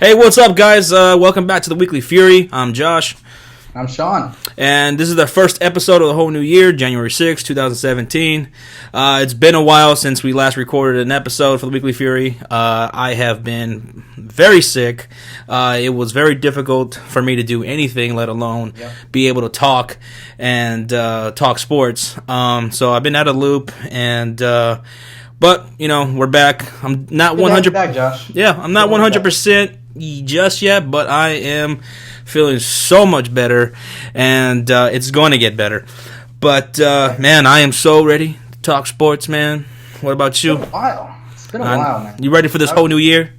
Hey, what's up, guys? Welcome back to the Weekly Fury. I'm Josh. I'm Sean. And this is the first episode of the whole new year, January 6th, 2017. It's been a while since we last recorded an episode for the Weekly Fury. I have been very sick. It was very difficult for me to do anything, let alone be able to talk and talk sports. So I've been out of loop, and but you know we're back. I'm not 100. Back, Josh. Yeah, I'm not 100% just yet, but I am feeling so much better, and it's going to get better. But man, I am so ready to talk sports, man. What about you? It's been a while, man. You ready for this whole new year?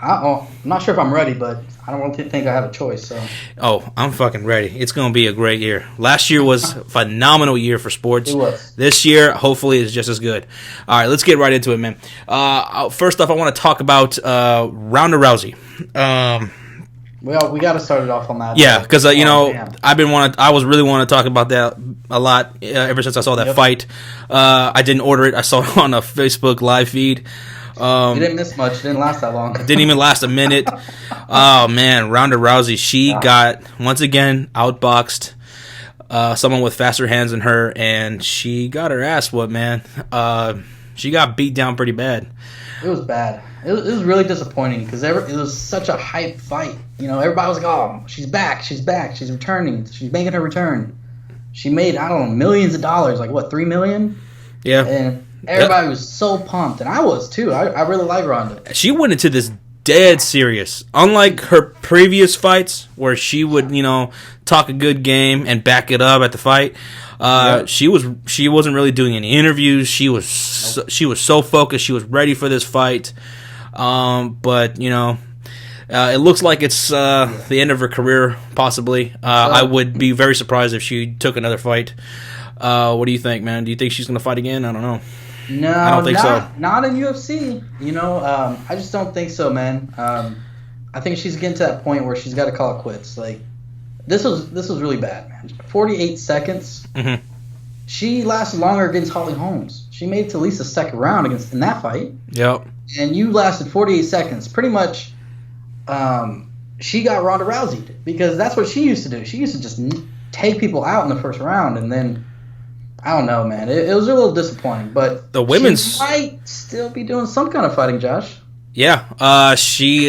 I'm not sure if I'm ready, but I don't really think I have a choice. So. Oh, I'm fucking ready. It's going to be a great year. Last year was a phenomenal year for sports. It was. This year, hopefully, is just as good. All right, let's get right into it, man. First off, I want to talk about Ronda Rousey. Well, we got to start it off on that. Yeah, because man. I was really want to talk about that a lot ever since I saw that fight. I didn't order it. I saw it on a Facebook live feed. You didn't miss much. It didn't last that long. It didn't even last a minute. Oh man, Ronda Rousey, she got once again outboxed. Someone with faster hands than her, and she got her ass whooped, man. She got beat down pretty bad. It was bad. It was really disappointing because it was such a hype fight. You know, everybody was like, "Oh, she's back! She's back! She's returning! She's making her return." She made millions of dollars. Like what, $3 million? Yeah. And everybody was so pumped, and I was too. I really like Ronda. She went into this dead serious. Unlike her previous fights, where she would, talk a good game and back it up at the fight. She wasn't really doing any interviews. She was so focused. She was ready for this fight. But it looks like it's the end of her career, possibly. I would be very surprised if she took another fight. What do you think, man? Do you think she's going to fight again? I don't know. No, I don't think so. Not in UFC. I just don't think so, man. I think she's getting to that point where she's got to call it quits. Like, this was really bad, man. 48 seconds. Mm-hmm. She lasted longer against Holly Holmes. She made it to at least the second round in that fight. Yep. And you lasted 48 seconds. Pretty much, she got Ronda Rousey because that's what she used to do. She used to just take people out in the first round, and then I don't know, man. It was a little disappointing, but the women's she might still be doing some kind of fighting, Josh. Yeah. She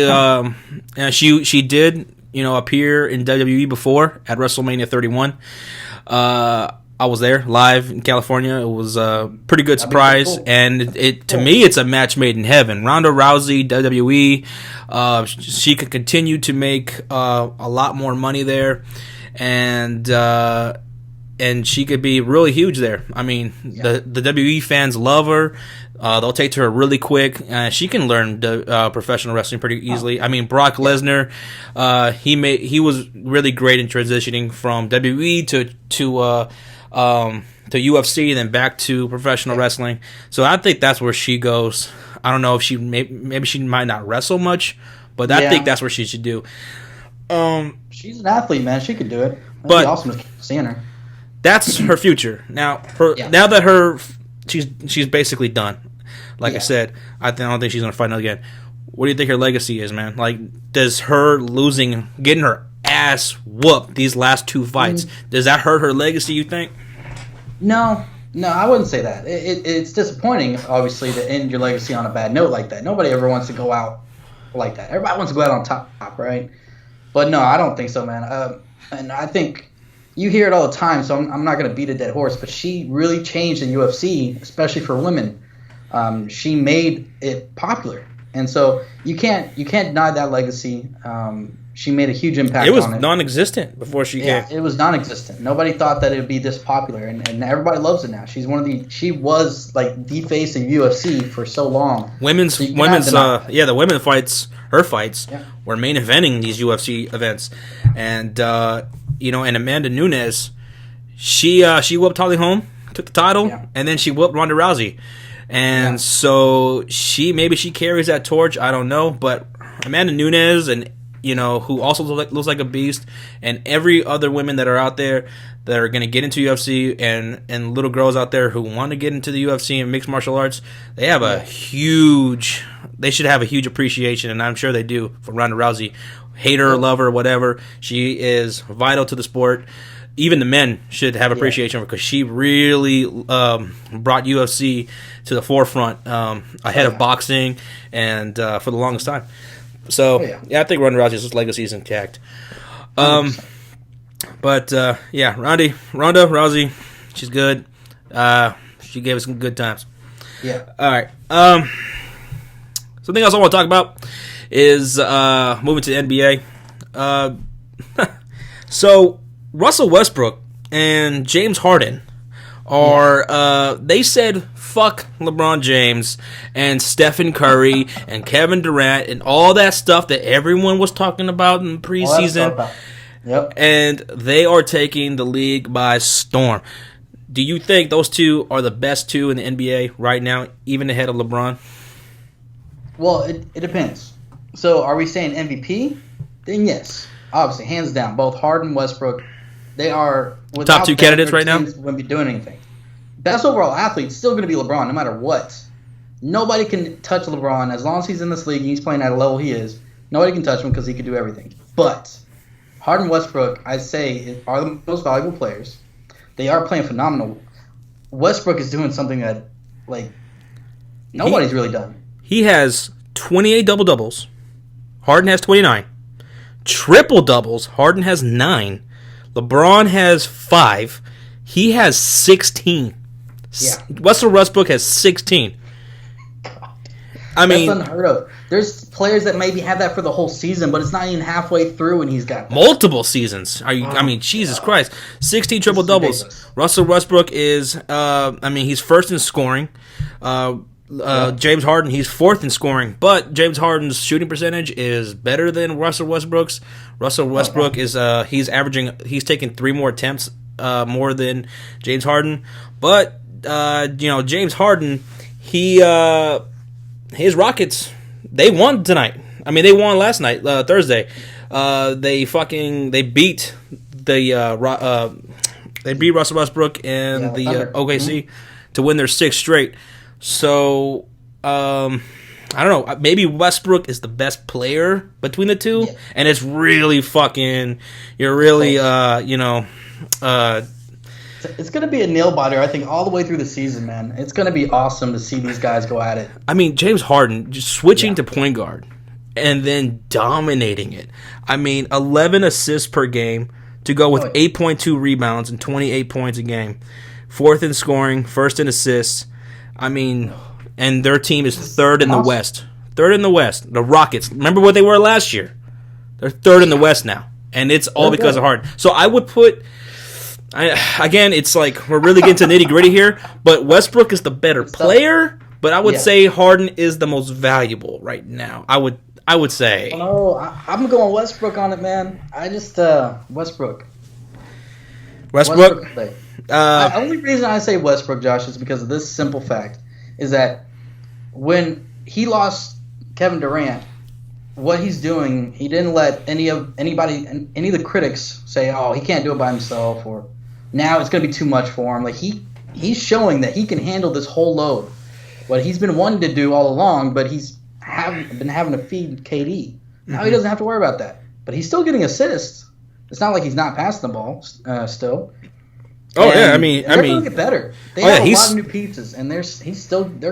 did, appear in WWE before at WrestleMania 31. I was there live in California. It was a pretty good surprise, cool. And to me, it's a match made in heaven. Ronda Rousey, WWE, she could continue to make a lot more money there, and she could be really huge there. I mean, the WWE fans love her. They'll take to her really quick. She can learn professional wrestling pretty easily. I mean, Brock Lesnar, he was really great in transitioning from WWE to UFC and then back to professional wrestling. So I think that's where she goes. I don't know if maybe she might not wrestle much, but I think that's where she should do. She's an athlete, man. She could do it. That'd be awesome to see her. That's her future. Now, now that she's basically done. Like I said, I don't think she's gonna fight again. What do you think her legacy is, man? Like, does her getting her ass whooped these last two fights, does that hurt her legacy? You think? No, I wouldn't say that. It's disappointing, obviously, to end your legacy on a bad note like that. Nobody ever wants to go out like that. Everybody wants to go out on top, right? But no, I don't think so, man. And I think you hear it all the time, so I'm not going to beat a dead horse, but she really changed in UFC, especially for women. She made it popular, and so you can't deny that legacy. She made a huge impact on it. It was non-existent before she came. It was non-existent. Nobody thought that it would be this popular, and everybody loves it now. She was like the face of UFC for so long. The women fights, her fights, were main eventing these UFC events, and and Amanda Nunes, she whooped Holly Holm, took the title, and then she whooped Ronda Rousey, and so she carries that torch. I don't know, but Amanda Nunes and who also looks like a beast, and every other women that are out there that are going to get into UFC, and little girls out there who want to get into the UFC and mixed martial arts, they have a huge they should have a huge appreciation, and I'm sure they do, for Ronda Rousey. Hate her, love her, whatever. She is vital to the sport. Even the men should have appreciation for her because she really brought UFC to the forefront ahead of boxing and for the longest time. So, I think Ronda Rousey's legacy is intact. Ronda Rousey, she's good. She gave us some good times. Yeah. All right. Something else I want to talk about is moving to the NBA. So Russell Westbrook and James Harden are they said fuck LeBron James and Stephen Curry and Kevin Durant and all that stuff that everyone was talking about in preseason. Yep. And they are taking the league by storm. Do you think those two are the best two in the NBA right now, even ahead of LeBron? Well, it depends. So are we saying MVP? Then yes. Obviously, hands down. Both Harden, Westbrook, they are top two candidates right now? Wouldn't be doing anything. Best overall athlete still going to be LeBron no matter what. Nobody can touch LeBron as long as he's in this league and he's playing at a level he is. Nobody can touch him because he can do everything. But Harden, Westbrook, I say, are the most valuable players. They are playing phenomenal. Westbrook is doing something that, nobody's really done. He has 28 double-doubles. Harden has 29. Triple-doubles. Harden has 9. LeBron has 5. He has 16. Yeah. Russell Westbrook has 16. I mean, that's unheard of. There's players that maybe have that for the whole season, but it's not even halfway through, and he's got that. Multiple seasons. Jesus Christ, 16 triple doubles. Russell Westbrook is, he's first in scoring. James Harden, he's fourth in scoring, but James Harden's shooting percentage is better than Russell Westbrook's. Russell Westbrook is he's taking 3 more attempts more than James Harden, but James Harden, his Rockets, they won tonight. I mean, they won last night, Thursday. They beat Russell Westbrook and the OKC to win their 6th straight. So I don't know. Maybe Westbrook is the best player between the two, and it's really it's going to be a nail biter, I think, all the way through the season, man. It's going to be awesome to see these guys go at it. I mean, James Harden just switching to point guard and then dominating it. I mean, 11 assists per game to go with 8.2 rebounds and 28 points a game. 4th in scoring, 1st in assists. I mean, and their team is 3rd in the West. 3rd in the West. The Rockets. Remember what they were last year? They're 3rd in the West now. And it's all because of Harden. So I would put... again, it's like we're really getting to nitty-gritty here, but Westbrook is the better player, but I would say Harden is the most valuable right now. I would say. No, I'm going Westbrook on it, man. I just Westbrook. The only reason I say Westbrook, Josh, is because of this simple fact: is that when he lost Kevin Durant, what he's doing, he didn't let any of the critics say, "Oh, he can't do it by himself," or now it's going to be too much for him. Like he's showing that he can handle this whole load. What he's been wanting to do all along, but he's been having to feed KD. Now he doesn't have to worry about that. But he's still getting assists. It's not like he's not passing the ball still. Oh, and yeah, I mean, they're going to get better. They have a lot of new pieces, and they're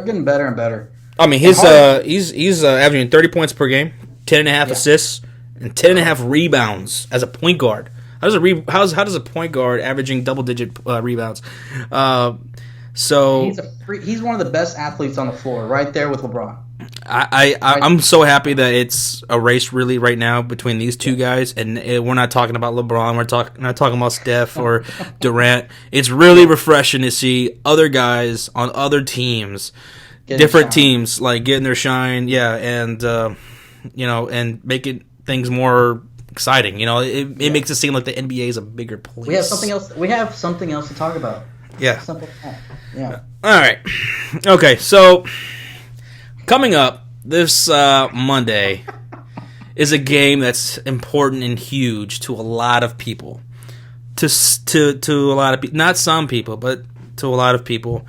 getting better and better. I mean, he's averaging 30 points per game, 10.5 assists, and 10.5 rebounds as a point guard. How does a point guard averaging double-digit rebounds? So he's one of the best athletes on the floor, right there with LeBron. I'm so happy that it's a race really right now between these two guys, and we're not talking about LeBron. We're not talking about Steph or Durant. It's really refreshing to see other guys on other teams, different teams, like getting their shine. Yeah, and and making things more exciting. It makes it seem like the NBA is a bigger place. We have something else to talk about. Yeah. Simple fact. Yeah. All right. Okay. So coming up this Monday is a game that's important and huge to a lot of people. To a lot of people, not some people, but to a lot of people.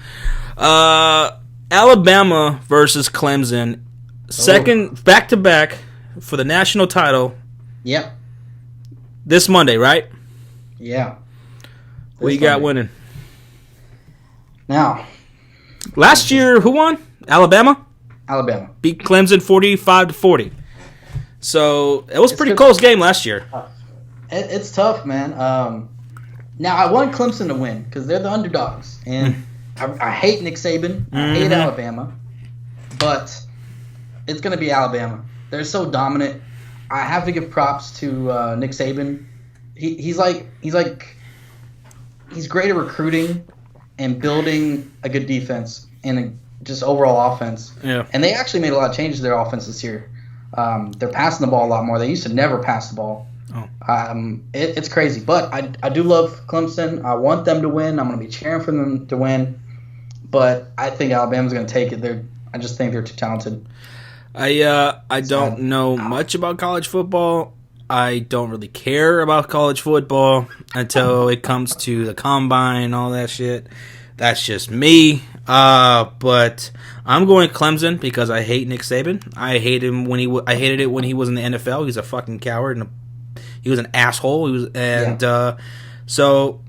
Alabama versus Clemson second back-to-back for the national title. Yep. This Monday, right? Yeah. What you got winning? Now. Last year, who won? Alabama? Alabama. Beat Clemson 45-40. So, it was a pretty close game last year. It's tough, man. Now, I want Clemson to win because they're the underdogs. And I hate Nick Saban. I hate Alabama. But it's going to be Alabama. They're so dominant. I have to give props to Nick Saban. He's great at recruiting and building a good defense and just overall offense. Yeah. And they actually made a lot of changes to their offense this year. They're passing the ball a lot more. They used to never pass the ball. Oh. It's crazy. But I do love Clemson. I want them to win. I'm going to be cheering for them to win. But I think Alabama's going to take it. I just think they're too talented. I don't know much about college football. I don't really care about college football until it comes to the combine and all that shit. That's just me. But I'm going Clemson because I hate Nick Saban. I hate him I hated it when he was in the NFL. He's a fucking coward and he was an asshole. So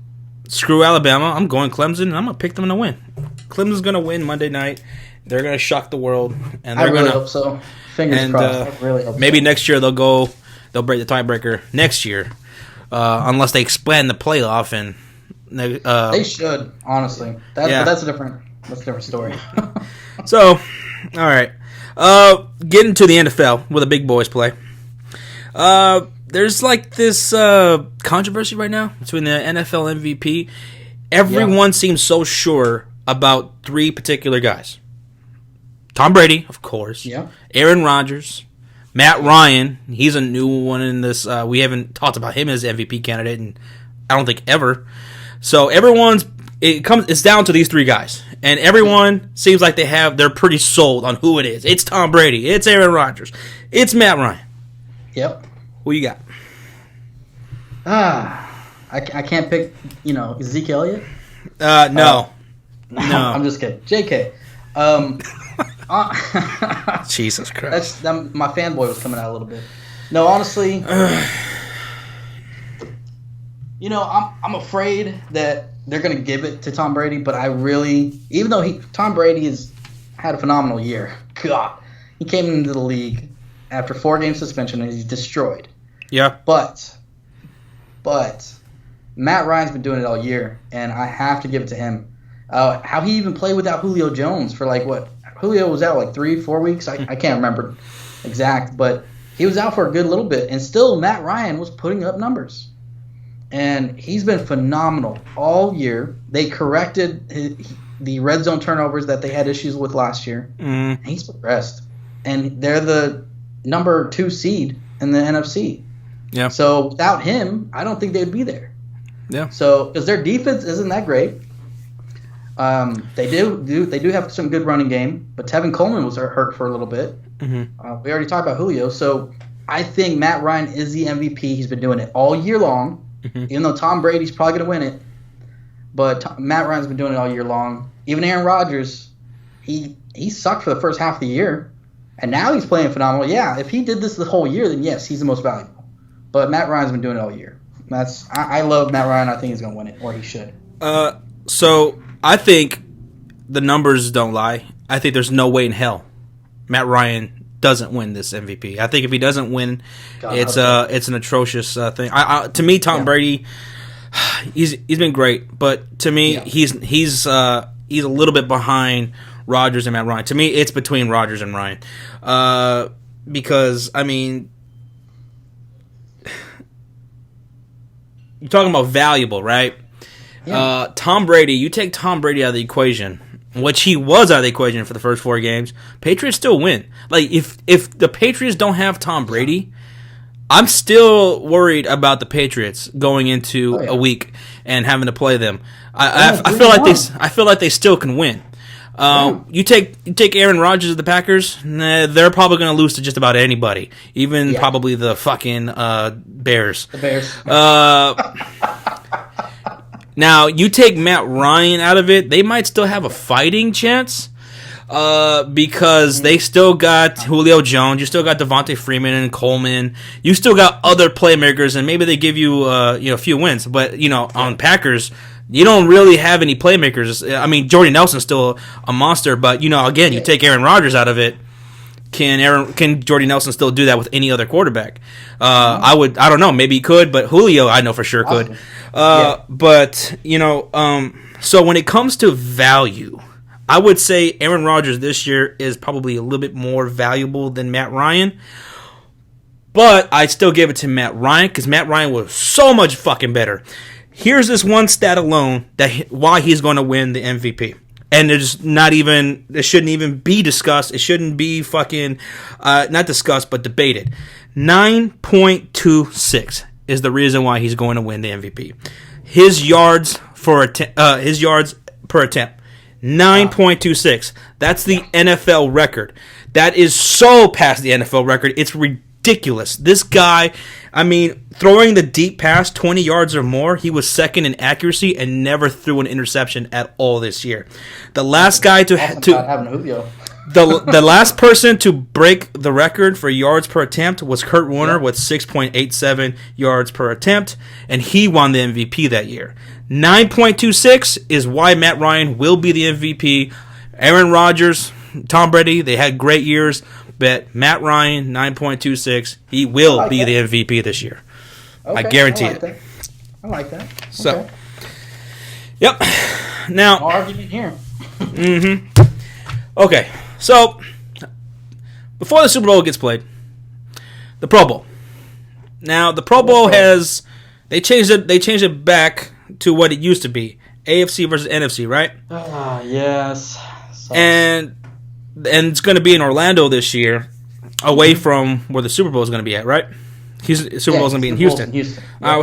screw Alabama. I'm going Clemson and I'm gonna pick them to win. Clemson's gonna win Monday night. They're gonna shock the world. And I really hope so. Fingers crossed. I really hope maybe so. Next year they'll break the tiebreaker next year, unless they expand the playoff and they should, honestly. That's a different story. So, all right, getting to the NFL where the big boys play. There's like this controversy right now between the NFL MVP. Everyone seems so sure about three particular guys. Tom Brady, of course. Yeah. Aaron Rodgers. Matt Ryan, he's a new one in this. We haven't talked about him as MVP candidate, and I don't think ever. So it's down to these three guys, and everyone seems like they're pretty sold on who it is. It's Tom Brady, it's Aaron Rodgers, it's Matt Ryan. Yep. Who you got? I can't pick. Ezekiel Elliott. No. I'm just kidding. JK. Jesus Christ. My fanboy was coming out a little bit. No, honestly, I'm afraid that they're going to give it to Tom Brady, but even though Tom Brady has had a phenomenal year, God, he came into the league after 4-game suspension and he's destroyed. Yeah. But Matt Ryan's been doing it all year, and I have to give it to him. How he even played without Julio Jones for Julio was out 3-4 weeks. I can't remember exact, but he was out for a good little bit, and still Matt Ryan was putting up numbers. And he's been phenomenal all year. They corrected the red zone turnovers that they had issues with last year. And he's progressed. And they're the number 2 seed in the NFC. Yeah. So without him, I don't think they'd be there. Yeah. So because their defense isn't that great. They do have some good running game, but Tevin Coleman was hurt for a little bit. Mm-hmm. We already talked about Julio, so I think Matt Ryan is the MVP. He's been doing it all year long, even though Tom Brady's probably going to win it. But Matt Ryan's been doing it all year long. Even Aaron Rodgers, he sucked for the first half of the year, and now he's playing phenomenal. Yeah, if he did this the whole year, then yes, he's the most valuable. But Matt Ryan's been doing it all year. I love Matt Ryan. I think he's going to win it, or he should. So I think the numbers don't lie. I think there's no way in hell Matt Ryan doesn't win this MVP. I think if he doesn't win, it's an atrocious thing. To me, Tom Brady, he's been great, but to me, he's a little bit behind Rodgers and Matt Ryan. To me, it's between Rodgers and Ryan, because I mean, you're talking about valuable, right? Yeah. Tom Brady, you take Tom Brady out of the equation, which he was out of the equation for the first 4 games, Patriots still win. Like, if the Patriots don't have Tom Brady, I'm still worried about the Patriots going into a week and having to play them. I feel like they still can win. You take Aaron Rodgers of the Packers, they're probably going to lose to just about anybody, even probably the fucking Bears. The Bears. Now, you take Matt Ryan out of it, they might still have a fighting chance. Because they still got Julio Jones, you still got Devontae Freeman and Coleman, you still got other playmakers, and maybe they give you a few wins. But on Packers, you don't really have any playmakers. I mean, Jordy Nelson's still a monster, but again, you take Aaron Rodgers out of it. Can Jordy Nelson still do that with any other quarterback? I don't know, maybe he could, but Julio, I know for sure could. But so when it comes to value, I would say Aaron Rodgers this year is probably a little bit more valuable than Matt Ryan. But I'd still give it to Matt Ryan because Matt Ryan was so much fucking better. Here's this one stat alone why he's going to win the MVP. And it shouldn't even be discussed. It shouldn't be fucking, not discussed, but debated. 9.26 is the reason why he's going to win the MVP. His yards per attempt, 9.26. That's the NFL record. That is so past the NFL record. It's ridiculous. This guy, throwing the deep pass 20 yards or more, he was second in accuracy and never threw an interception at all this year. The last guy the last person to break the record for yards per attempt was Kurt Warner with 6.87 yards per attempt, and he won the MVP that year. 9.26 is why Matt Ryan will be the MVP. Aaron Rodgers, Tom Brady, they had great years, but Matt Ryan, 9.26, he will be the MVP this year. Okay, I guarantee it. I like that. So, okay. Yep. Now, no argument here. Okay, so before the Super Bowl gets played, the Pro Bowl. Now, the Pro Bowl they changed it back to what it used to be, AFC versus NFC, right? Yes. And it's going to be in Orlando this year, away from where the Super Bowl is going to be at, right? Super Bowl is going to be in Houston.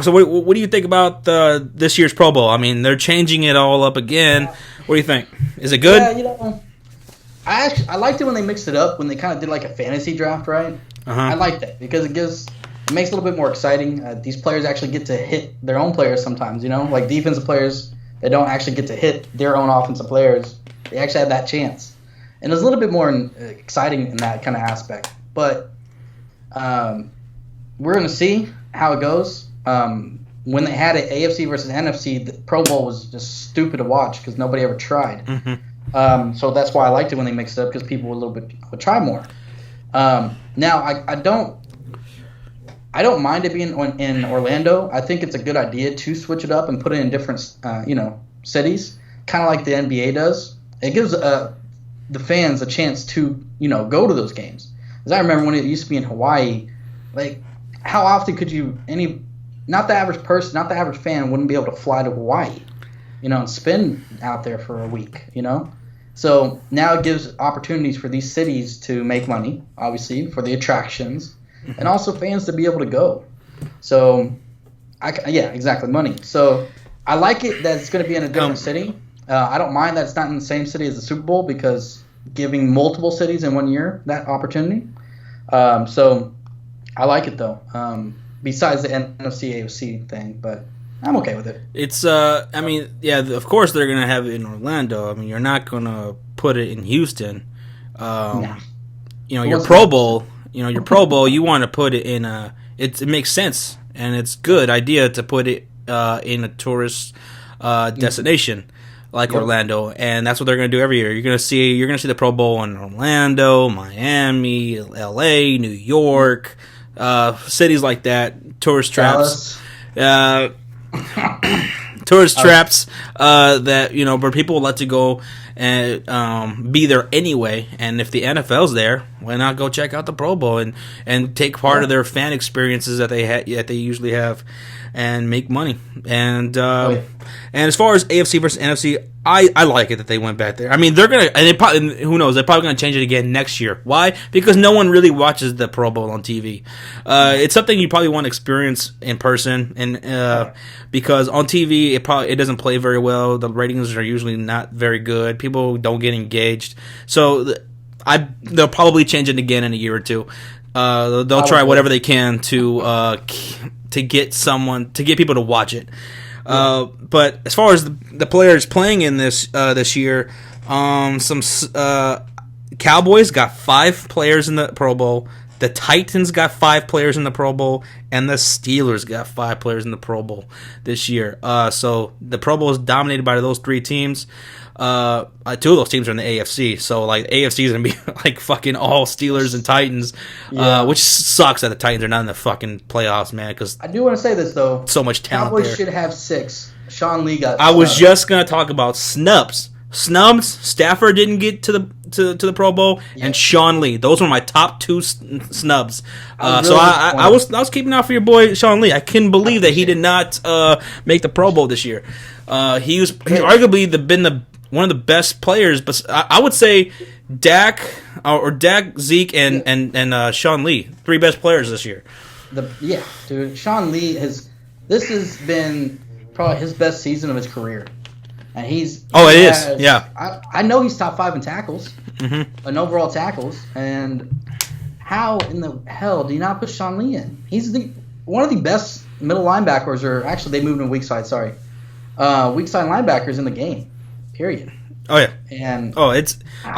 So what do you think about this year's Pro Bowl? They're changing it all up again. What do you think? Is it good? Yeah, I liked it when they mixed it up, when they kind of did like a fantasy draft, right? I like that because it makes it a little bit more exciting. These players actually get to hit their own players sometimes, like defensive players, they don't actually get to hit their own offensive players. They actually have that chance. And it's a little bit more exciting in that kind of aspect. But we're going to see how it goes. When they had it, AFC versus NFC, the Pro Bowl was just stupid to watch because nobody ever tried. So that's why I liked it when they mixed it up, because people would try more. Now, I don't mind it being in Orlando. I think it's a good idea to switch it up and put it in different cities, kind of like the NBA does. It gives the fans a chance to go to those games. Because I remember when it used to be in Hawaii, like how often could not the average person, not the average fan wouldn't be able to fly to Hawaii, and spend out there for a week, So now it gives opportunities for these cities to make money, obviously, for the attractions, and also fans to be able to go. So, exactly, money. So I like it that it's going to be in a different city. I don't mind that it's not in the same city as the Super Bowl, because giving multiple cities in 1 year that opportunity. So I like it, though, besides the NFC AFC thing, but I'm okay with it. It's, of course they're going to have it in Orlando. You're not going to put it in Houston. Your Pro Bowl, you want to put it in it makes sense, and it's good idea to put it in a tourist destination like Orlando, and that's what they're going to do every year. You're going to see the Pro Bowl in Orlando, Miami, LA, New York, cities like that, tourist traps. Tourist traps that where people like to go and be there anyway. And if the NFL's there, why not go check out the Pro Bowl and take part of their fan experiences that they usually have and make money. And as far as AFC versus NFC, I like it that they went back there. They're gonna, and who knows, they're probably gonna change it again next year. Why? Because no one really watches the Pro Bowl on TV. It's something you probably want to experience in person, and because on TV it doesn't play very well. The ratings are usually not very good. People don't get engaged. So they'll probably change it again in a year or two. They'll try whatever they can to get people to watch it. But as far as the players playing in this year, Cowboys got 5 players in the Pro Bowl. The Titans got 5 players in the Pro Bowl, and the Steelers got 5 players in the Pro Bowl this year. So the Pro Bowl is dominated by those 3 teams. 2 of those teams are in the AFC, so like the AFC is gonna be like fucking all Steelers and Titans, which sucks that the Titans are not in the fucking playoffs, man. Because I do want to say this though, so much talent Cowboys there. should have 6. Sean Lee got. I was just gonna talk about snubs. Stafford didn't get to the Pro Bowl, and Sean Lee. Those were my top 2 snubs. I was keeping out for your boy Sean Lee. I couldn't believe that he did not make the Pro Bowl this year. He's arguably been one of the best players, but I would say Dak, Zeke, and Sean Lee, 3 best players this year. Dude, Sean Lee this has been probably his best season of his career. And I know he's top 5 in tackles, in overall tackles. And how in the hell do you not put Sean Lee in? He's one of the best middle linebackers, or actually they moved him weak side. Sorry, weak side linebackers in the game. Period. Oh yeah. And I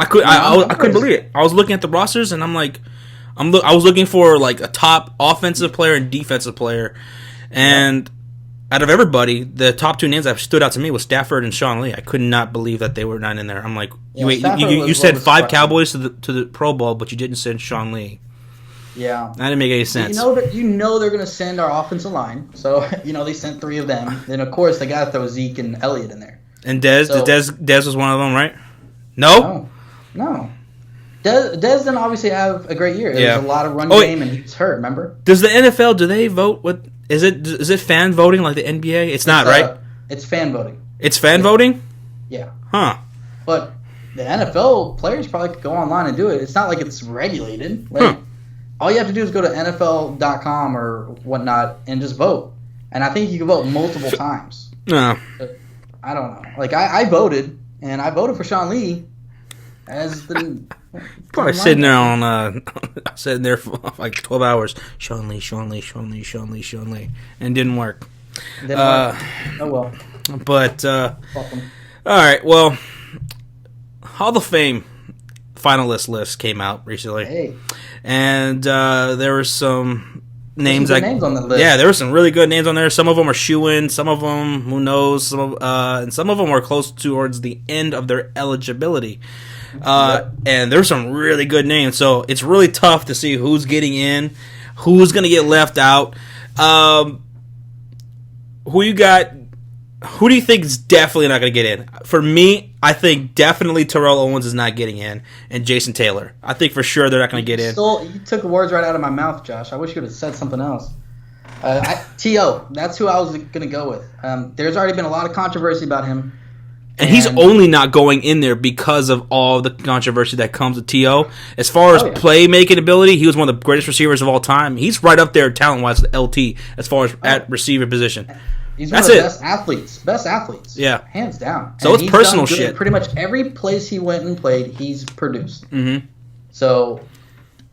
couldn't believe it. I was looking at the rosters and I'm like, I was looking for like a top offensive player and defensive player, and out of everybody, the top 2 names that stood out to me was Stafford and Sean Lee. I could not believe that they were not in there. I'm like, you said 5 Cowboys to the Pro Bowl, but you didn't send Sean Lee. Yeah, that didn't make any sense. You know they're going to send our offensive line, so they sent 3 of them. Then of course they got to throw Zeke and Elliott in there. And Dez was one of them, right? No. Dez didn't obviously have a great year. There was a lot of run game, and he was hurt. Remember? Does the NFL? Do they vote with? Is it fan voting like the NBA? It's not, right? It's fan voting. It's fan voting? Yeah. Huh. But the NFL players probably could go online and do it. It's not like it's regulated. All you have to do is go to NFL.com or whatnot and just vote. And I think you can vote multiple times. No. I don't know. Like, I voted, and I voted for Sean Lee as the... Probably sitting there for like 12 hours. Sean Lee, and it didn't work. Oh well. But all right, well, Hall of Fame finalist list came out recently. Hey. And there were some names names on the list. Yeah, there were some really good names on there. Some of them are shoo-in, some of them who knows, and some of them were close towards the end of their eligibility. And there's some really good names, so it's really tough to see who's getting in, who's going to get left out. Who you got? Who do you think is definitely not going to get in? For me, I think definitely Terrell Owens is not getting in, and Jason Taylor. I think for sure they're not going to get in. You took the words right out of my mouth, Josh. I wish you would have said something else. T.O., that's who I was going to go with. There's already been a lot of controversy about him. And he's only not going in there because of all the controversy that comes with T.O. As far as playmaking ability, he was one of the greatest receivers of all time. He's right up there talent-wise with LT as far as at receiver position. He's one of the best athletes. Yeah. Hands down. So it's personal shit. Pretty much every place he went and played, he's produced. Mm-hmm. So,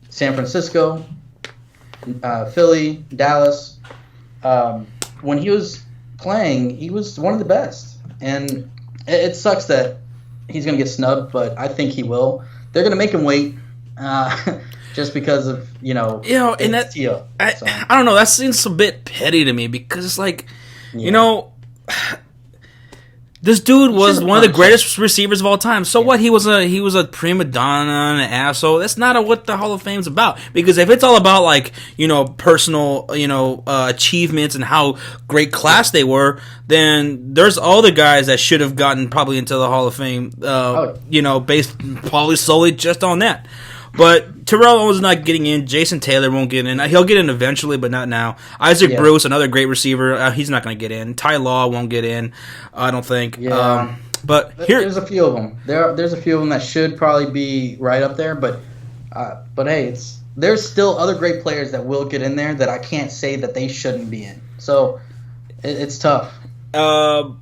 San Francisco, Philly, Dallas. When he was playing, he was one of the best. And it sucks that he's going to get snubbed, but I think he will. They're going to make him wait just because of, and that, T.O. I don't know, that seems a bit petty to me because it's like, this dude was one of the greatest receivers of all time. So what? He was a prima donna and an asshole. That's not what the Hall of Fame's about. Because if it's all about like personal achievements and how great class they were, then there's all the guys that should have gotten probably into the Hall of Fame. Based probably solely just on that. But Terrell Owens not getting in. Jason Taylor won't get in. He'll get in eventually, but not now. Isaac Bruce, another great receiver, he's not going to get in. Ty Law won't get in, I don't think. Yeah. But there's a few of them. There's a few of them that should probably be right up there. But hey, there's still other great players that will get in there that I can't say that they shouldn't be in. So it's tough. Off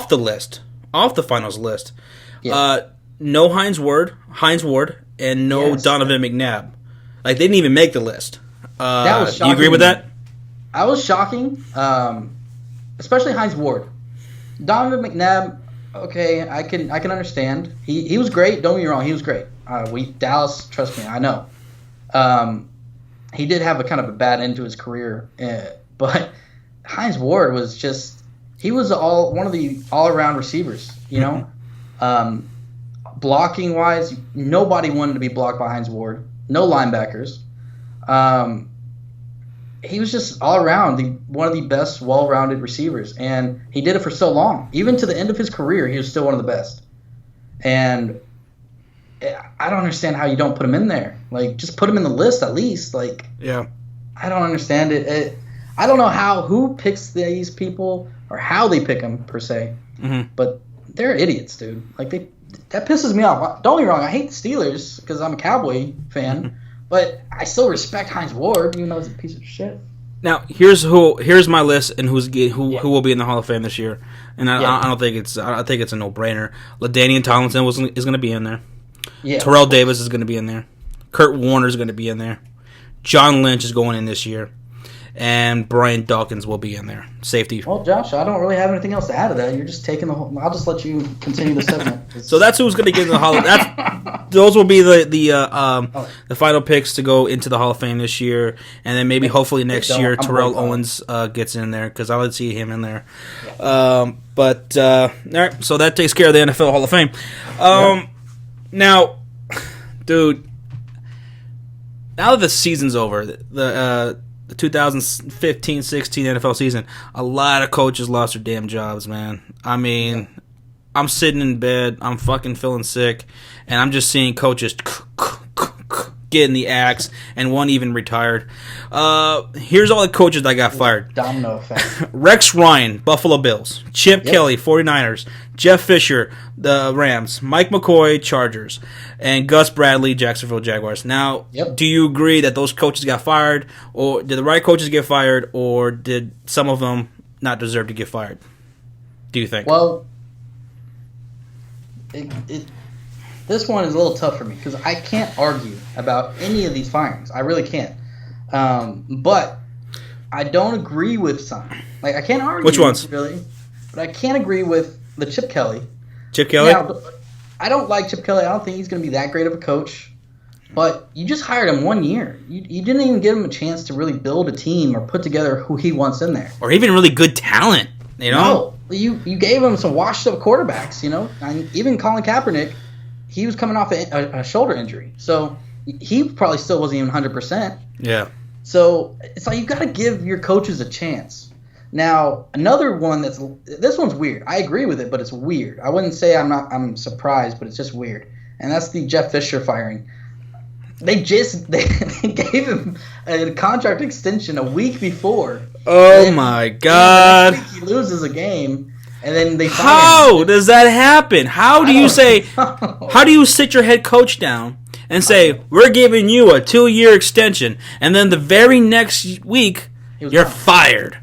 the finals list. Yeah. No Hines Ward, and no Donovan McNabb. Like, they didn't even make the list. That was shocking. You agree with that? I was shocking, especially Hines Ward. Donovan McNabb, Okay, I can understand. He was great. Don't get me wrong, he was great. Dallas, trust me, I know. He did have a kind of a bad end to his career, but Hines Ward was just he was one of the all around receivers. You know, blocking wise, nobody wanted to be blocked by Hines Ward. No linebackers. He was just all around one of the best, well-rounded receivers, and he did it for so long. Even to the end of his career, he was still one of the best. And I don't understand how you don't put him in there. Like, just put him in the list at least. Like, yeah, I don't understand it. I don't know who picks these people or how they pick them per se, but they're idiots, dude. Like that pisses me off. Don't get me wrong, I hate the Steelers because I'm a Cowboy fan. But I still respect Hines Ward, even though he's a piece of shit. Now here's my list and who will be in the Hall of Fame this year, and I don't think I think it's a no-brainer. LaDainian Tomlinson is going to be in there. Yeah. Terrell Davis is going to be in there. Kurt Warner is going to be in there. John Lynch is going in this year, and Brian Dawkins will be in there. Safety. Well, Josh, I don't really have anything else to add to that. You're just taking the whole. I'll just let you continue the segment. So that's who's going to get in the Hall of Those will be the final picks to go into the Hall of Fame this year, and then maybe hopefully next year Terrell Owens gets in there because I would see him in there. Yeah. All right, so that takes care of the NFL Hall of Fame. Now, dude, now that the season's over, the 2015-16 NFL season, a lot of coaches lost their damn jobs, man. I mean, I'm sitting in bed, I'm fucking feeling sick, and I'm just seeing coaches getting the axe, and one even retired. Here's all the coaches that got fired. Domino effect. Rex Ryan, Buffalo Bills. Chip Kelly, 49ers. Jeff Fisher, the Rams. Mike McCoy, Chargers. And Gus Bradley, Jacksonville Jaguars. Now, do you agree that those coaches got fired, or did the right coaches get fired, or did some of them not deserve to get fired? Do you think? Well, this one is a little tough for me because I can't argue about any of these firings. I really can't. But I don't agree with some. Like, I can't argue. Which ones? Really, but I can't agree with the Chip Kelly. Chip Kelly? Now, I don't like Chip Kelly. I don't think he's going to be that great of a coach. But you just hired him 1 year. You didn't even give him a chance to really build a team or put together who he wants in there. Or even really good talent, you know? No. You gave him some washed-up quarterbacks, you know? And even Colin Kaepernick, he was coming off a shoulder injury. So he probably still wasn't even 100%. Yeah. So it's like you got to give your coaches a chance. Now, another one this one's weird. I agree with it, but it's weird. I wouldn't say I'm surprised, but it's just weird. And that's the Jeff Fisher firing. They gave him a contract extension a week before. Oh my God! Next week he loses a game, and then they fire him. How does that happen? How do you say? How do you sit your head coach down and say we're giving you a 2-year extension, and then the very next week you're fired?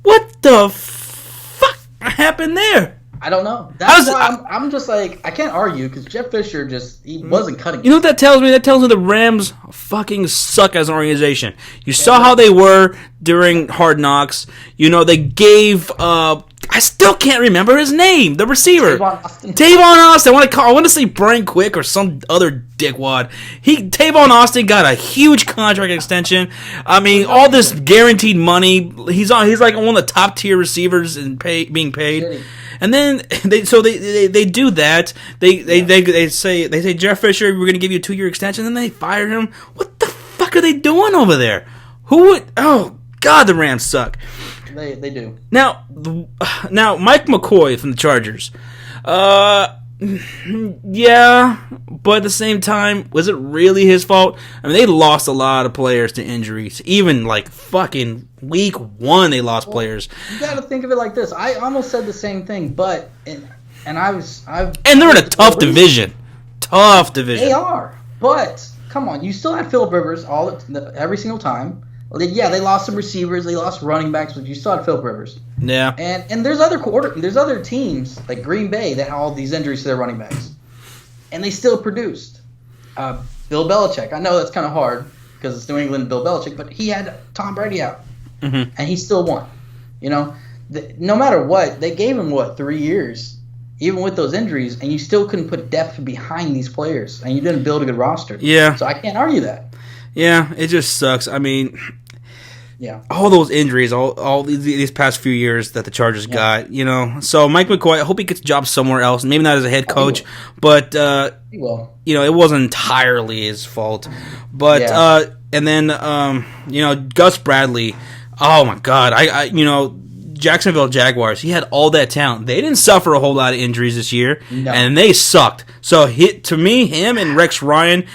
What the fuck happened there? I don't know. That's why I'm just like, I can't argue because Jeff Fisher he wasn't cutting it. You know what that tells me? That tells me the Rams fucking suck as an organization. You saw how they were during Hard Knocks. You know, they gave, I still can't remember his name, the receiver. Tavon Austin. I want to say Brian Quick or some other dickwad. Tavon Austin got a huge contract extension. I mean, all this guaranteed money. He's like one of the top tier receivers and being paid. Shitty. And then they do that. They say Jeff Fisher, we're going to give you a 2-year extension. Then they fire him. What the fuck are they doing over there? Who would? Oh God, the Rams suck. They do. Now Mike McCoy from the Chargers. Yeah, but at the same time, was it really his fault? I mean, they lost a lot of players to injuries. Even like fucking week 1, they lost players. You got to think of it like this. I almost said the same thing, but and they're in a tough division. Tough division. They are, but come on, you still had Phillip Rivers every single time. Yeah, they lost some receivers, they lost running backs, but you still had Phillip Rivers. Yeah. And there's other teams like Green Bay that had all these injuries to their running backs, and they still produced. Bill Belichick. I know that's kind of hard because it's New England, Bill Belichick, but he had Tom Brady out, and he still won. You know, no matter what, they gave him 3 years, even with those injuries, and you still couldn't put depth behind these players, and you didn't build a good roster. Yeah. So I can't argue that. Yeah, it just sucks. I mean, yeah, all those injuries, all these past few years that the Chargers got, So Mike McCoy, I hope he gets a job somewhere else. Maybe not as a head coach, but he will. It wasn't entirely his fault. But and then Gus Bradley. Oh my God, Jacksonville Jaguars. He had all that talent. They didn't suffer a whole lot of injuries this year, and they sucked. So to me, him and Rex Ryan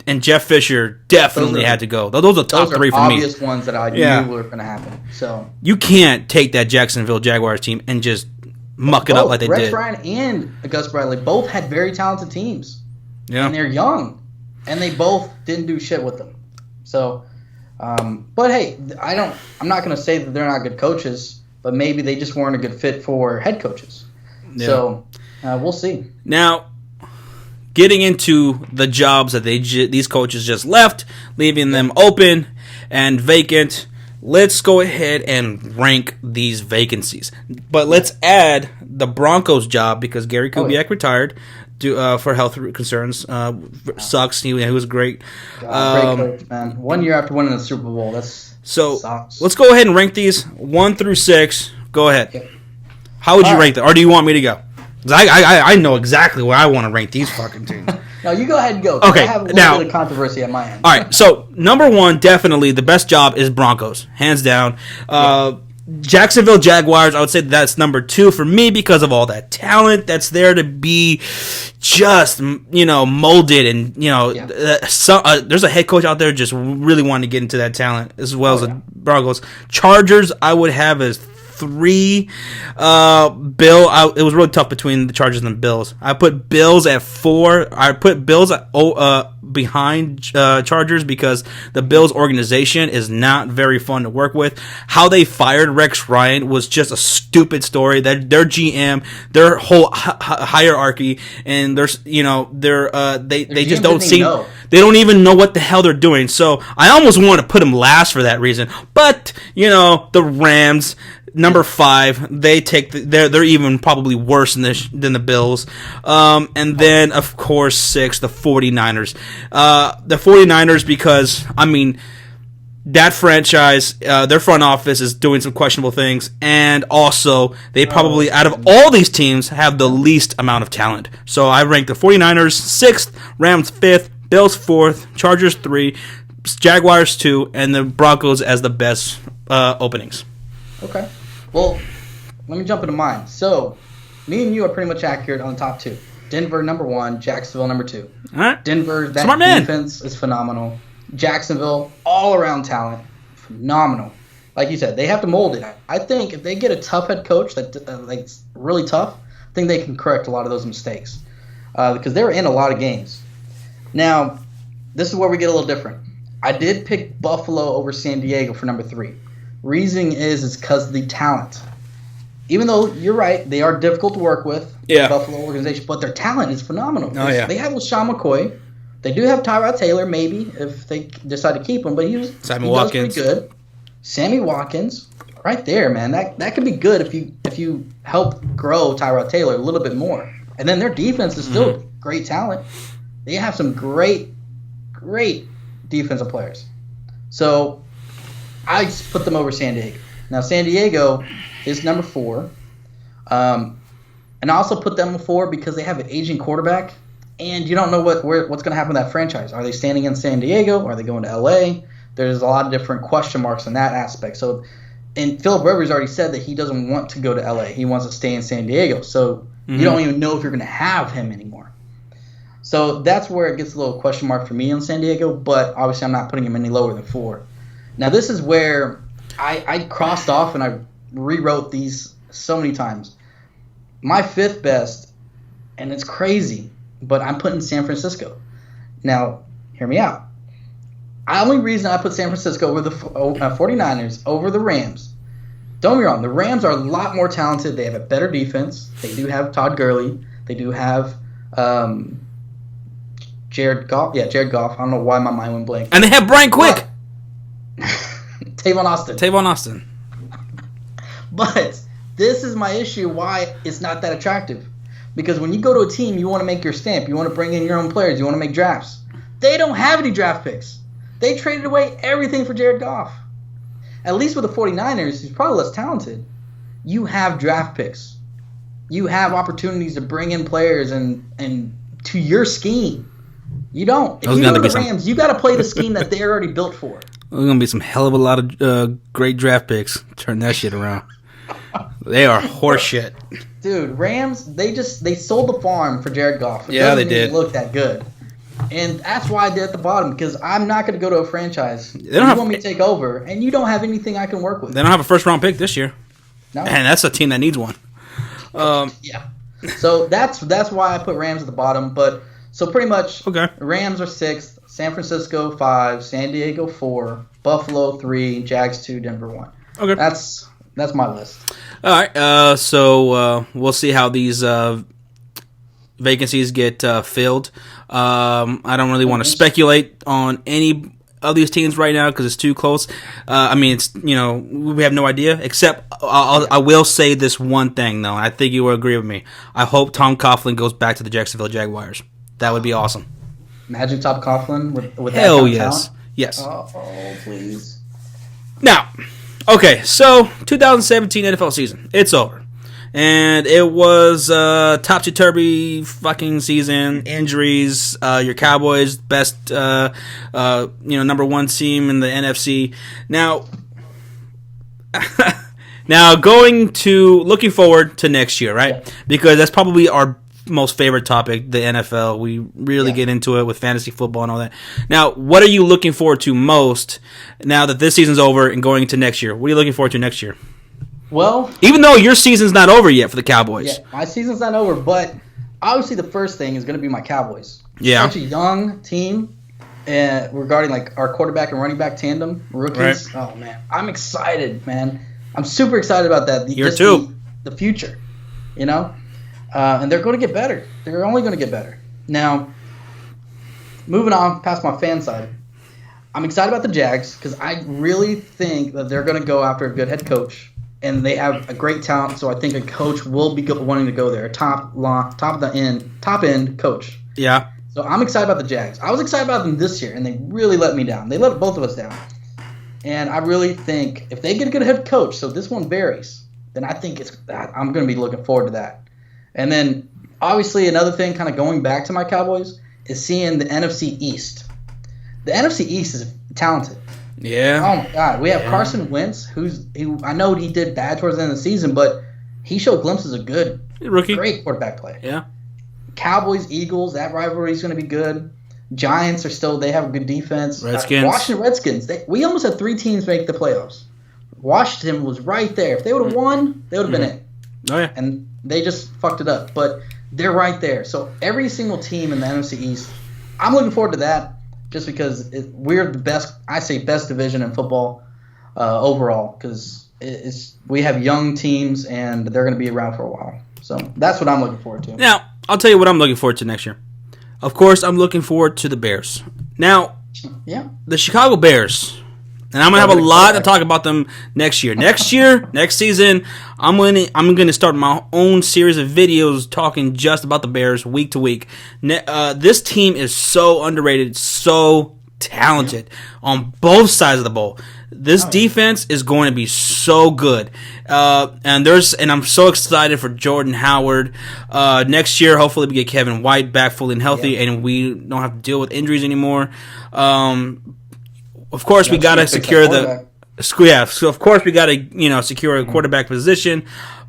and Jeff Fisher definitely had to go. Those are top three for me. Obvious ones that I knew were going to happen. So you can't take that Jacksonville Jaguars team and just muck it up like they Rex did. Ryan and Gus Bradley both had very talented teams. Yeah, and they're young, and they both didn't do shit with them. So, but hey, I'm not going to say that they're not good coaches. But maybe they just weren't a good fit for head coaches. Yeah. So we'll see. Now, getting into the jobs that these coaches just left, leaving them open and vacant, let's go ahead and rank these vacancies. But let's add the Broncos job because Gary Kubiak retired for health concerns. Sucks. He was great. Great coach, man. 1 year after winning the Super Bowl. Let's go ahead and rank these 1 through 6. Go ahead. Okay. How would you rank them? Or do you want me to go? I know exactly where I want to rank these fucking teams. No, you go ahead and go. Okay. I have a little bit of controversy at my end. All right. So, number 1, definitely the best job is Broncos. Hands down. Jacksonville Jaguars, I would say that's number 2 for me because of all that talent that's there to be just, molded and, there's a head coach out there just really wanting to get into that talent as well as the Broncos. Chargers, I would have as 3. It was really tough between the Chargers and the Bills. I put Bills at 4. I put Bills behind Chargers because the Bills organization is not very fun to work with. How they fired Rex Ryan was just a stupid story. That their GM, their whole hierarchy, and they just don't seem. They don't even know what the hell they're doing. So I almost want to put them last for that reason. But the Rams. Number 5, they're even probably worse than the Bills. And then, of course, 6, the 49ers. The 49ers because, that franchise, their front office is doing some questionable things. And also, they probably, out of all these teams, have the least amount of talent. So I rank the 49ers 6th, Rams 5th, Bills 4th, Chargers 3, Jaguars 2, and the Broncos as the best openings. Okay. Well, let me jump into mine. So, me and you are pretty much accurate on the top 2. Denver, number 1. Jacksonville, number 2. All right. Denver, that defense is phenomenal. Jacksonville, all-around talent, phenomenal. Like you said, they have to mold it. I think if they get a tough head coach that's really tough, I think they can correct a lot of those mistakes because they're in a lot of games. Now, this is where we get a little different. I did pick Buffalo over San Diego for number 3. Reason is because of the talent. Even though you're right, they are difficult to work with, the Buffalo organization, but their talent is phenomenal. Oh, yeah. They have LaShawn McCoy. They do have Tyrod Taylor, maybe, if they decide to keep him, but he does pretty good. Sammy Watkins, right there, man. That could be good if you help grow Tyrod Taylor a little bit more. And then their defense is still great talent. They have some great defensive players. So I put them over San Diego. Now, San Diego is number 4. And I also put them 4 because they have an aging quarterback, and you don't know what's going to happen to that franchise. Are they staying in San Diego? Are they going to L.A.? There's a lot of different question marks in that aspect. So, and Philip Rivers already said that he doesn't want to go to L.A. He wants to stay in San Diego. So you don't even know if you're going to have him anymore. So that's where it gets a little question mark for me on San Diego, but obviously I'm not putting him any lower than 4. Now, this is where I crossed off and I rewrote these so many times. My 5th best, and it's crazy, but I'm putting San Francisco. Now, hear me out. The only reason I put San Francisco over the 49ers over the Rams, don't get me wrong, the Rams are a lot more talented. They have a better defense. They do have Todd Gurley. They do have Jared Goff. Yeah, Jared Goff. I don't know why my mind went blank. And they have Brian Quick. Tavon Austin. Tavon Austin. But This is my issue why it's not that attractive. Because when you go to a team, you want to make your stamp. You want to bring in your own players. You want to make drafts. They don't have any draft picks. They traded away everything for Jared Goff. At least with the 49ers, who's probably less talented, you have draft picks. You have opportunities to bring in players and to your scheme. You don't. If you go to the Rams, you got to play the scheme that they're already built for. There's going to be some hell of a lot of great draft picks. Turn that shit around. They are horseshit. Dude, Rams, they sold the farm for Jared Goff. Yeah, they did. Look that good. And that's why they're at the bottom, because I'm not going to go to a franchise. They don't want me to take over, and you don't have anything I can work with. They don't have a first-round pick this year. No. And that's a team that needs one. Yeah. So that's why I put Rams at the bottom. But so pretty much, okay. Rams are 6th, San Francisco 5, San Diego 4, Buffalo 3, Jags 2, Denver 1. Okay. That's my list. All right. So we'll see how these vacancies get filled. I don't really want to speculate on any of these teams right now because it's too close. I mean, it's we have no idea. Except I will say this one thing though. I think you will agree with me. I hope Tom Coughlin goes back to the Jacksonville Jaguars. That would be awesome. Imagine Tom Coughlin with that hell kind of yes, talent. yes. Oh, please. Now, okay, so 2017 NFL season, it's over. And it was topsy-turvy fucking season, injuries, your Cowboys, best, number one team in the NFC. Now, looking forward to next year, right? Yeah. Because that's probably our most favorite topic, the NFL. We really get into it with fantasy football and all that. Now, what are you looking forward to most now that this season's over and going into next year? What are you looking forward to next year? Well, even though your season's not over yet for the Cowboys. Yeah, my season's not over, but obviously the first thing is going to be my Cowboys. Yeah. Such a young team regarding like our quarterback and running back tandem, rookies. Right. Oh, man. I'm excited, man. I'm super excited about that. You're too. The future, and they're going to get better. They're only going to get better. Now, moving on past my fan side, I'm excited about the Jags because I really think that they're going to go after a good head coach. And they have a great talent, so I think a coach will be wanting to go there. A top end coach. Yeah. So I'm excited about the Jags. I was excited about them this year, and they really let me down. They let both of us down. And I really think if they get a good head coach, so this one varies, then I think I'm going to be looking forward to that. And then obviously another thing, kind of going back to my Cowboys, is seeing the NFC East. The NFC East is talented. Yeah. Oh my God, we have Carson Wentz, who I know he did bad towards the end of the season, but he showed glimpses of good, rookie, great quarterback play. Yeah. Cowboys, Eagles, that rivalry is going to be good. Giants they have a good defense. Redskins, Washington Redskins. We almost had 3 teams make the playoffs. Washington was right there. If they would have won, they would have been in. Oh yeah. And they just fucked it up, but they're right there. So every single team in the NFC East, I'm looking forward to that. Just because we're the best, I say best division in football overall, because we have young teams and they're going to be around for a while. So that's what I'm looking forward to. Now, I'll tell you what I'm looking forward to next year. Of course, I'm looking forward to the Bears. Now, the Chicago Bears, and I'm going to have a lot to talk about them next year. Next season, I'm going to start my own series of videos talking just about the Bears week to week. This team is so underrated, so talented on both sides of the ball. This defense is going to be so good. And I'm so excited for Jordan Howard. Next year, hopefully we get Kevin White back fully and healthy, and we don't have to deal with injuries anymore. Of course, we got to secure so of course we got to secure a quarterback position,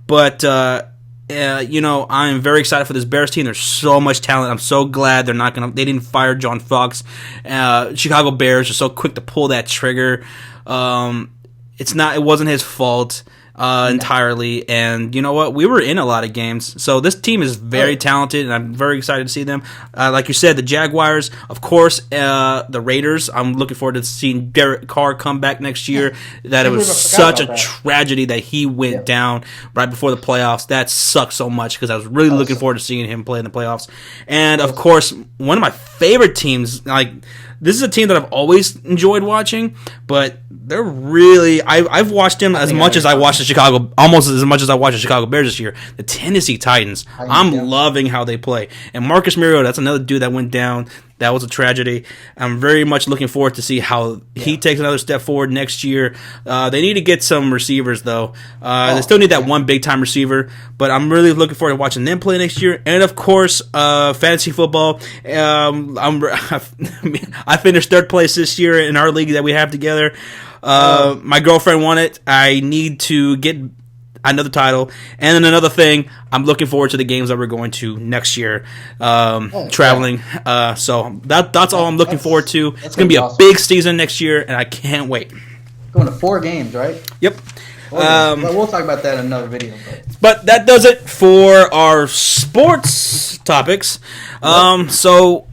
but I'm very excited for this Bears team. There's so much talent. I'm so glad they didn't fire John Fox. Chicago Bears are so quick to pull that trigger. It wasn't his fault entirely, and you know what? We were in a lot of games, so this team is very talented, and I'm very excited to see them. Like you said, the Jaguars, of course, the Raiders. I'm looking forward to seeing Derek Carr come back next year. It was such a tragedy that he went down right before the playoffs. That sucked so much because I was really looking forward to seeing him play in the playoffs. And of course, one of my favorite teams, this is a team that I've always enjoyed watching, but they're really. I've watched them as much as I watched the Chicago, almost as much as I watched the Chicago Bears this year. The Tennessee Titans. I'm loving how they play. And Marcus Mariota, that's another dude that went down. That was a tragedy. I'm very much looking forward to see how he takes another step forward next year. They need to get some receivers, though. They still need that one big-time receiver, but I'm really looking forward to watching them play next year. And, of course, fantasy football. I finished third place this year in our league that we have together. My girlfriend won it. I need to get another title. And then another thing, I'm looking forward to the games that we're going to next year, traveling. So that's all I'm looking forward to. It's going to be awesome. A big season next year, and I can't wait. Going to 4 games, right? Yep. We'll talk about that in another video. But that does it for our sports topics. So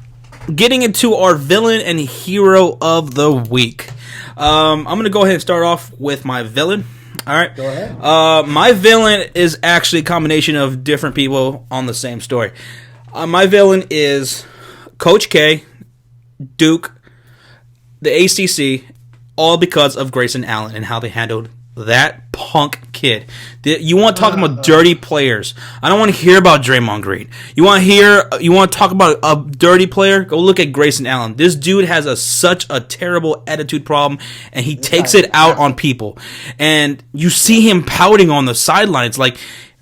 getting into our villain and hero of the week. I'm going to go ahead and start off with my villain. All right. Go ahead. My villain is actually a combination of different people on the same story. My villain is Coach K, Duke, the ACC, all because of Grayson Allen and how they handled that punk kid. You want to talk about dirty players? I don't want to hear about Draymond Green. You want to talk about a dirty player? Go look at Grayson Allen. This dude has such a terrible attitude problem, and he takes it out on people. And you see him pouting on the sidelines, like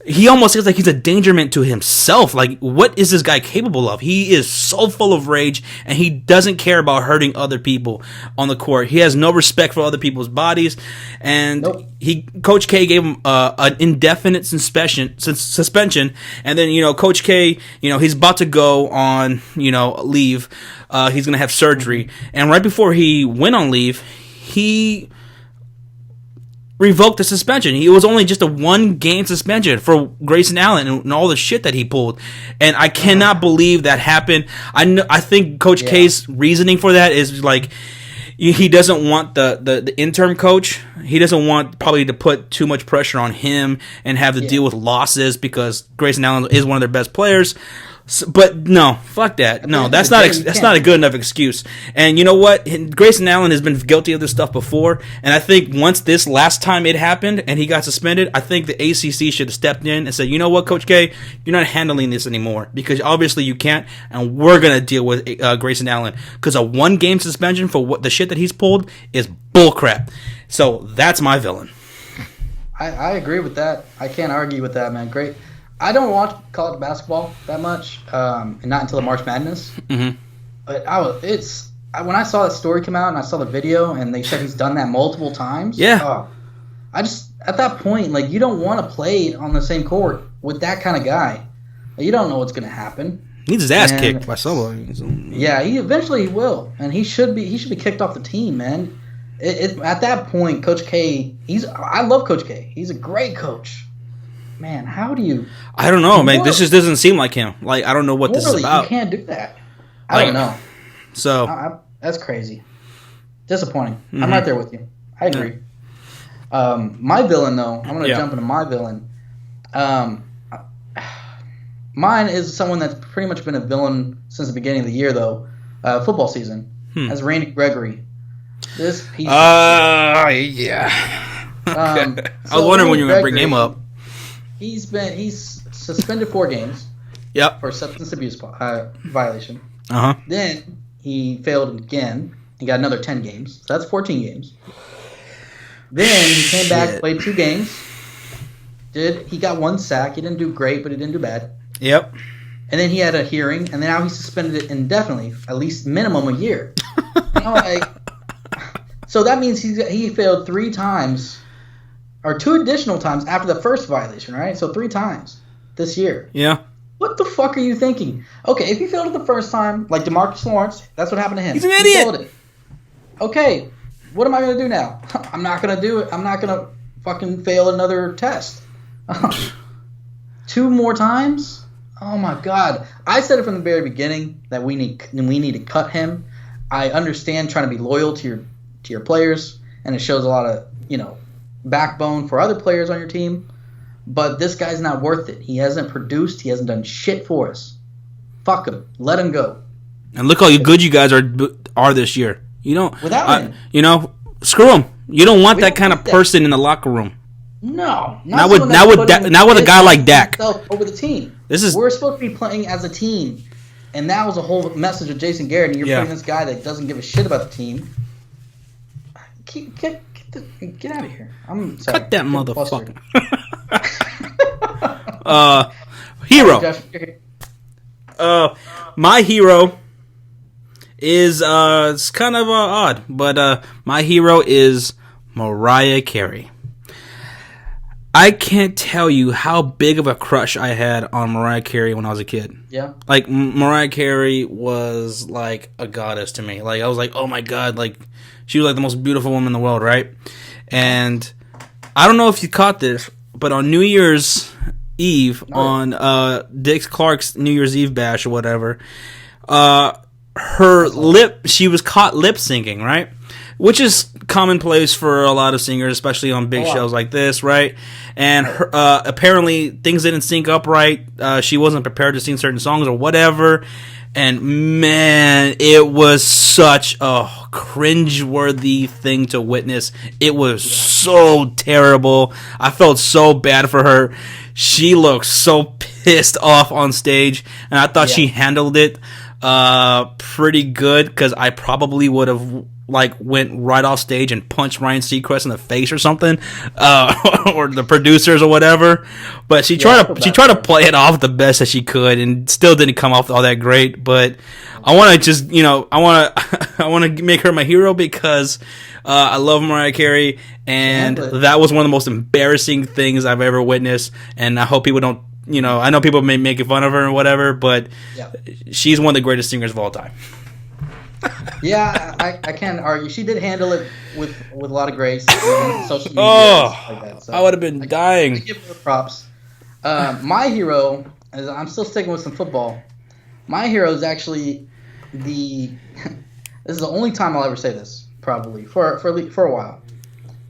he almost feels like he's a dangerment to himself. Like, what is this guy capable of? He is so full of rage, and he doesn't care about hurting other people on the court. He has no respect for other people's bodies, and Coach K gave him an indefinite suspension, and then Coach K, he's about to go on leave. He's gonna have surgery, and right before he went on leave, he revoked the suspension. It was only just a 1-game suspension for Grayson Allen and all the shit that he pulled. And I cannot believe that happened. I think Coach K's reasoning for that is like he doesn't want the interim coach. He doesn't want probably to put too much pressure on him and have to deal with losses because Grayson Allen is one of their best players. But no, fuck that. No, that's not a good enough excuse. And you know what? Grayson Allen has been guilty of this stuff before, and I think once this last time it happened and he got suspended, I think the ACC should have stepped in and said, you know what, Coach K, you're not handling this anymore because obviously you can't, and we're gonna deal with Grayson Allen because a 1-game suspension for what the shit that he's pulled is bullcrap. So that's my villain. I agree with that. I can't argue with that, man. Great. I don't watch college basketball that much, and not until the March Madness. Mm-hmm. But when I saw that story come out and I saw the video and they said he's done that multiple times. Yeah. I just at that point, like, you don't want to play on the same court with that kind of guy. You don't know what's going to happen. He needs his ass kicked by someone. Yeah, he eventually will, and he should be kicked off the team, man. At that point, Coach K, I love Coach K. He's a great coach. Man, how do you? I don't know, man. This just doesn't seem like him. Like, I don't know what this is about. You can't do that. I don't know. So that's crazy. Disappointing. Mm-hmm. I'm right there with you. I agree. Yeah. My villain, though, I'm going to jump into my villain. Mine is someone that's pretty much been a villain since the beginning of the year, though. Football season. That's Randy Gregory. This piece. Yeah. I was wondering when you were going to bring him up. He's suspended 4 games. Yep. For substance abuse violation. Uh-huh. Then he failed again. He got another 10 games. So that's 14 games. Then he came back, played 2 games. He got 1 sack. He didn't do great, but he didn't do bad. Yep. And then he had a hearing, and then now he's suspended it indefinitely, at least minimum a year. So that means he failed 3 times. Or 2 additional times after the first violation, right? So 3 times this year. Yeah. What the fuck are you thinking? Okay, if you failed it the first time, like DeMarcus Lawrence, that's what happened to him. He's an idiot. He failed it. Okay, what am I going to do now? I'm not going to do it. I'm not going to fucking fail another test. 2 more times? Oh my God. I said it from the very beginning that we need to cut him. I understand trying to be loyal to your players, and it shows a lot of, backbone for other players on your team, but this guy's not worth it. He hasn't produced. He hasn't done shit for us. Fuck him. Let him go. And look how good you guys are this year. Without him. Screw him. You don't want We that don't kind want of that. person in the locker room. No, Not with a guy like Dak. Over the team. This is We're supposed to be playing as a team, and that was a whole message of Jason Garrett. And you're putting this guy that doesn't give a shit about the team. Get out of here! I'm sorry. Cut that Get motherfucker. flustered. Hero. Josh, you're- My hero is it's kind of odd, but my hero is Mariah Carey. I can't tell you how big of a crush I had on Mariah Carey when I was a kid. Yeah. Like, Mariah Carey was like a goddess to me. Like, I was like, oh my god, like, she was like the most beautiful woman in the world, right? And I don't know if you caught this, but on New Year's Eve, on Dick Clark's New Year's Eve bash or whatever, she was caught lip syncing, right? Which is commonplace for a lot of singers, especially on big shows like this, right? And apparently things didn't sync up right. She wasn't prepared to sing certain songs or whatever. And man, it was such a cringeworthy thing to witness. It was so terrible. I felt so bad for her. She looked so pissed off on stage, and I thought she handled it pretty good, because I probably would have went right off stage and punched Ryan Seacrest in the face or something, or the producers or whatever. But she tried to play it off the best that she could, and still didn't come off all that great. But I want to just I want to make her my hero, because I love Mariah Carey, and that was one of the most embarrassing things I've ever witnessed. And I hope people don't. I know people may make fun of her and whatever, but she's one of the greatest singers of all time. Yeah, I can't argue. She did handle it with a lot of grace. Social media, like that. So I would have been dying. I give her props. My hero, I'm still sticking with some football. My hero is actually this is the only time I'll ever say this, probably for a while.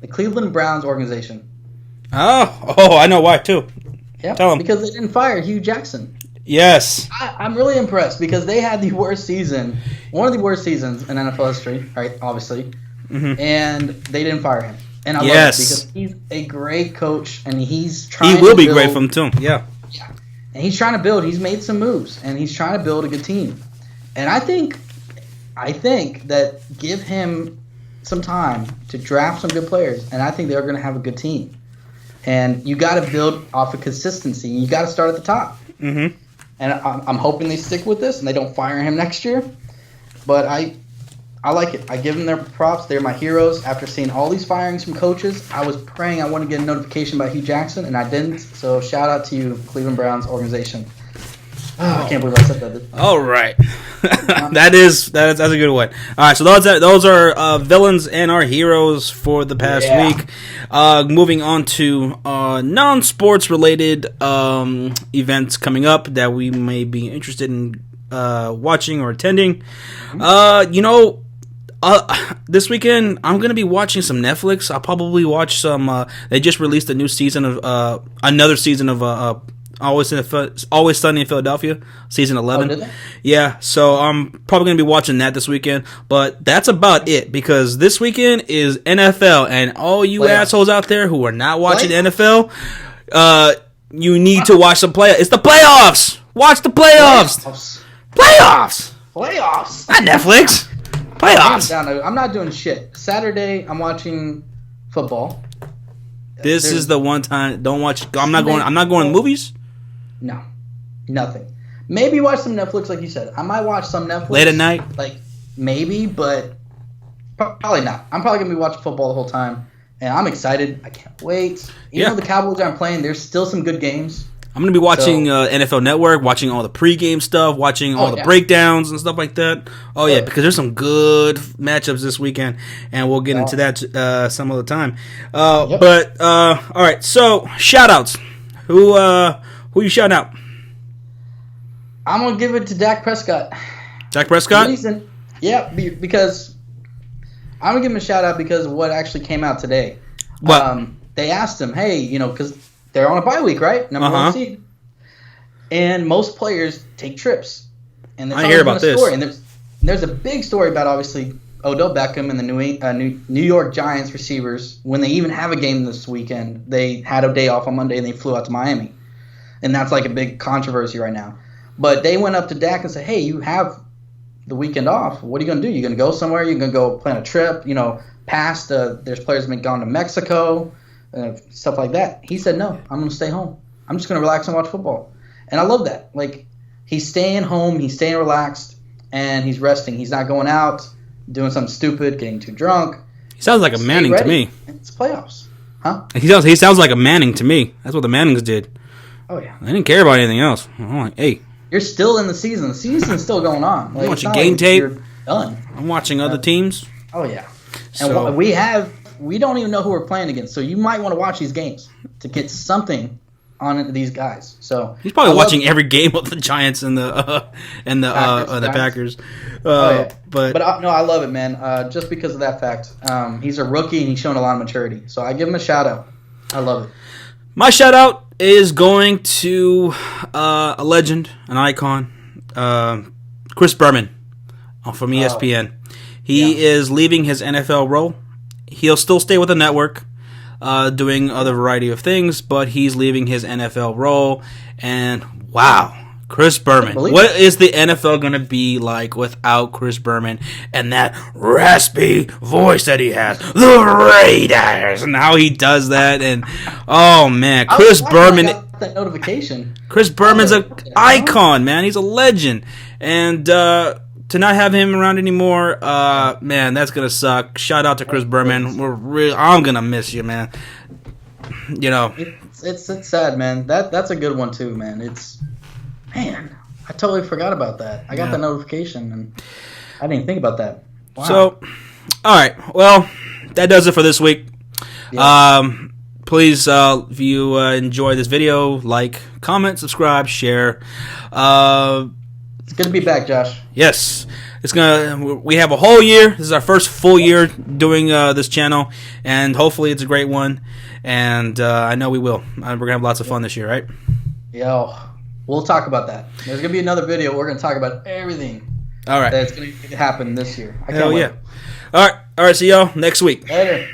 The Cleveland Browns organization. Oh, I know why too. Yeah, Tell 'em. because they didn't fire Hugh Jackson. Yes. I'm really impressed, because they had the worst season, one of the worst seasons in NFL history, right? Obviously, and they didn't fire him. And I love it, because he's a great coach, and he's trying. He will to be build, great for him too. Yeah. Yeah, and he's trying to build. He's made some moves, and he's trying to build a good team. And I think that give him some time to draft some good players, and I think they're going to have a good team. And you got to build off of consistency. You got to start at the top. Mm-hmm. And I'm hoping they stick with this and they don't fire him next year. But I like it. I give them their props. They're my heroes. After seeing all these firings from coaches, I was praying I want to get a notification by Hugh Jackson, and I didn't. So shout out to you, Cleveland Browns organization. I can't believe I said that. All right. that's a good one. All right, so those are villains and our heroes for the past week. Moving on to non-sports related events coming up that we may be interested in watching or attending. This weekend I'm gonna be watching some Netflix. I'll probably watch some. They just released a new season of another season of Always Sunny in Philadelphia, season 11. Oh, did they? Yeah, so I'm probably going to be watching that this weekend. But that's about it, because this weekend is NFL, and all you assholes out there who are not watching NFL, you need to watch the playoffs. It's the playoffs! Watch the playoffs! Playoffs! Not Netflix! Playoffs! I'm not doing shit. Saturday, I'm watching football. This is the one time. Don't watch. I'm not going to movies. No, nothing. Maybe watch some Netflix, like you said. I might watch some Netflix late at night. Maybe, but probably not. I'm probably gonna be watching football the whole time, and I'm excited. I can't wait. Even though the Cowboys aren't playing, there's still some good games. I'm gonna be watching NFL Network, watching all the pregame stuff, watching all the breakdowns and stuff like that. Oh yeah, because there's some good matchups this weekend, and we'll get into that some other time. But all right, so shout outs. Who you shouting out? I'm gonna give it to Dak Prescott. Dak Prescott? Because I'm gonna give him a shout out because of what actually came out today. What? They asked him, hey, because they're on a bye week, right? Number one seed. And most players take trips. And I hear about this. And there's a big story about, obviously, Odell Beckham and the New York Giants receivers, when they even have a game this weekend, they had a day off on Monday and they flew out to Miami. And that's like a big controversy right now. But they went up to Dak and said, hey, you have the weekend off. What are you going to do? You're going to go somewhere? You're going to go plan a trip? Past there's players that have been gone to Mexico, stuff like that. He said, no, I'm going to stay home. I'm just going to relax and watch football. And I love that. Like, he's staying home. He's staying relaxed. And he's resting. He's not going out, doing something stupid, getting too drunk. He sounds like a Manning to me. It's playoffs. Huh? He sounds like a Manning to me. That's what the Mannings did. Oh, yeah. They didn't care about anything else. I'm like, hey. You're still in the season. The season's still going on. I'm watching game tape. You're done. I'm watching other teams. Oh, yeah. And we don't even know who we're playing against. So you might want to watch these games to get something on these guys. So he's probably watching every game of the Giants and the Packers. But no, I love it, man. Just because of that fact, he's a rookie and he's showing a lot of maturity. So I give him a shout out. I love it. My shout out is going to a legend, an icon, Chris Berman from ESPN. He is leaving his NFL role. He'll still stay with the network, doing other variety of things, but he's leaving his NFL role. And wow, Chris Berman. What is the NFL going to be like without Chris Berman and that raspy voice that he has? The Raiders! And how he does that. And, oh, man, Chris Berman. I got that notification. Chris Berman's an icon, man. He's a legend. And to not have him around anymore, man, that's going to suck. Shout out to Chris Berman. I'm going to miss you, man. It's sad, man. That's a good one, too, man. Man, I totally forgot about that. I got the notification, and I didn't think about that. Wow. So, all right. Well, that does it for this week. Yeah. Please, if you enjoy this video, like, comment, subscribe, share. It's good to be back, Josh. Yes. We have a whole year. This is our first full year doing this channel, and hopefully it's a great one. And I know we will. We're going to have lots of fun this year, right? Yo. We'll talk about that. There's going to be another video. We're going to talk about everything that's going to happen this year. Hell yeah. All right. See y'all next week. Later.